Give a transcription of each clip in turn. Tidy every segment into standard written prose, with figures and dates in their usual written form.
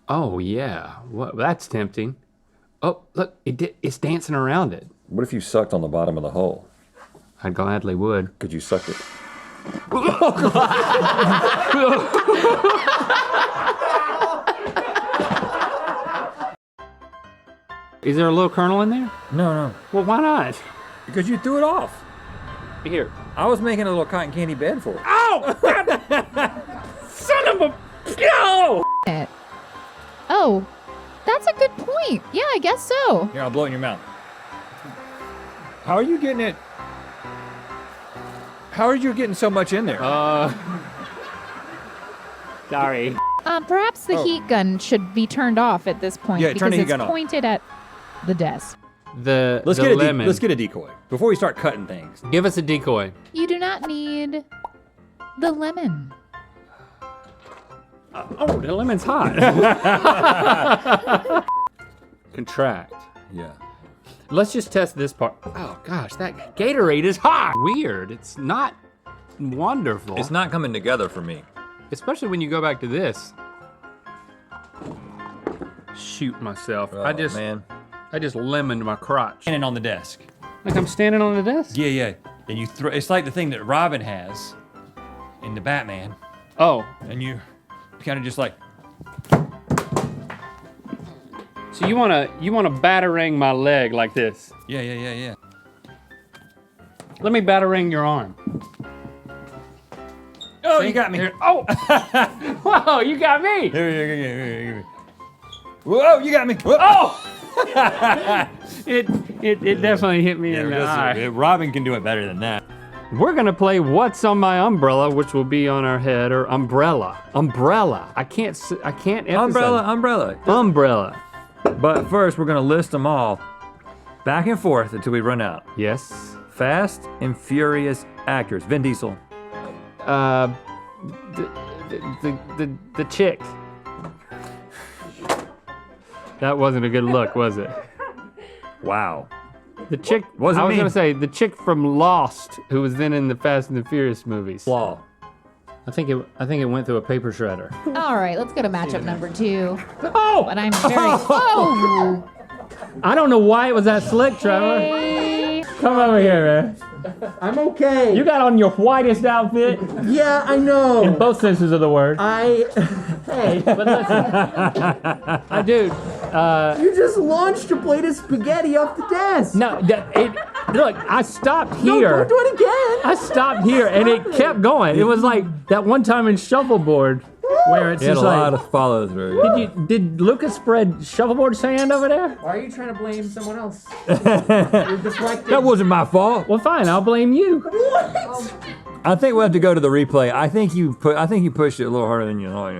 Oh, yeah. What? That's tempting. Oh, look, it's dancing around it. What if you sucked on the bottom of the hole? I gladly would. Could you suck it? Is there a little kernel in there? No. Well, why not? Because you threw it off. Here. I was making a little cotton candy bed for it. Ow! Son of a... No! Oh, that's a good point. Yeah, I guess so. Here, I'll blow it in your mouth. How are you getting it? How are you getting so much in there? Sorry. Perhaps the heat gun should be turned off at this point Yeah, turn the heat because gun it's off. pointed at the desk. Let's get a decoy before we start cutting things. Give us a decoy. You do not need the lemon. Oh, the lemon's hot. Contract. Yeah. Let's just test this part. Oh gosh, that Gatorade is hot. Weird. It's not wonderful. It's not coming together for me. Especially when you go back to this. Shoot myself. Oh, I just lemoned my crotch. Standing on the desk. Like I'm standing on the desk? Yeah. And you throw. It's like the thing that Robin has in the Batman, Oh, and you kind of just like. so you wanna batarang my leg like this? Yeah. Let me batarang your arm. Oh, See? you got me. Here- Oh! Whoa, you got me! Here. Whoa, you got me. Whoa. Oh! It definitely hit me in the eye. Robin can do it better than that. We're gonna play What's on My Umbrella, which will be on our head, or Umbrella. Umbrella. I can't emphasize. Umbrella. But first, we're gonna list them all back and forth until we run out. Yes. Fast and Furious actors. Vin Diesel. The chick. That wasn't a good look, was it? Wow. The chick. Wasn't I was me. gonna say the chick from Lost, who was then in the Fast and the Furious movies. Flaw. I think it went through a paper shredder. All right, let's go to matchup number 2. Oh! But I'm very. Oh! I don't know why it was that slick, Trevor. Hey. Come over here, man. I'm okay. You got on your whitest outfit Yeah, I know. in both senses of the word. Hey, But listen, dude. you just launched a plate of spaghetti off the desk. No, look, I stopped No, here. don't do it again. I stopped here and it kept going. It was like that one time in Shuffleboard where it's He had just a like, lot of follow through. did Lucas spread Shuffleboard sand over there? Why are you trying to blame someone else? You're deflecting. That wasn't my fault. Well, fine, I'll blame you. What? I think we'll have to go to the replay. I think you pushed it a little harder than you thought.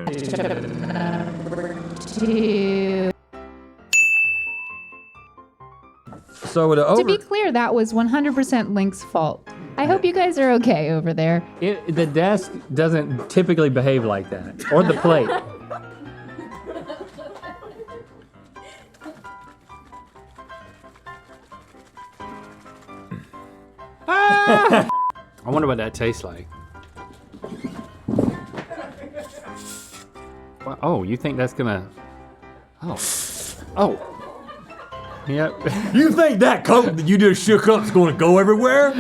Number 2. So with the To be clear, that was 100% Link's fault. I hope you guys are okay over there. The desk doesn't typically behave like that, or the plate. Ah! I wonder what that tastes like. Oh, you think that's gonna... Oh. Yep. You think that coat that you just shook up is going to go everywhere?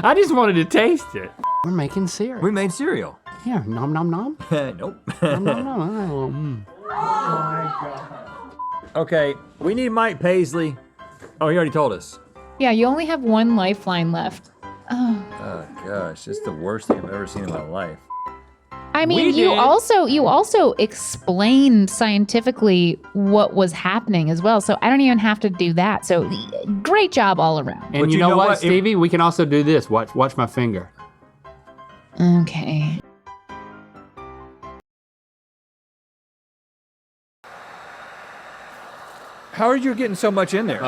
I just wanted to taste it. We're making cereal. We made cereal. Yeah, nom nom nom. Nope. Nom nom nom. Okay, we need Mike Paisley. Oh, he already told us. Yeah, you only have one lifeline left. Oh. Oh gosh, it's the worst thing I've ever seen in my life. I mean, We you did. also explained scientifically what was happening as well, so I don't even have to do that. So great job all around. And But you know what, Stevie? We can also do this. Watch my finger. Okay. How are you getting so much in there?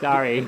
Sorry.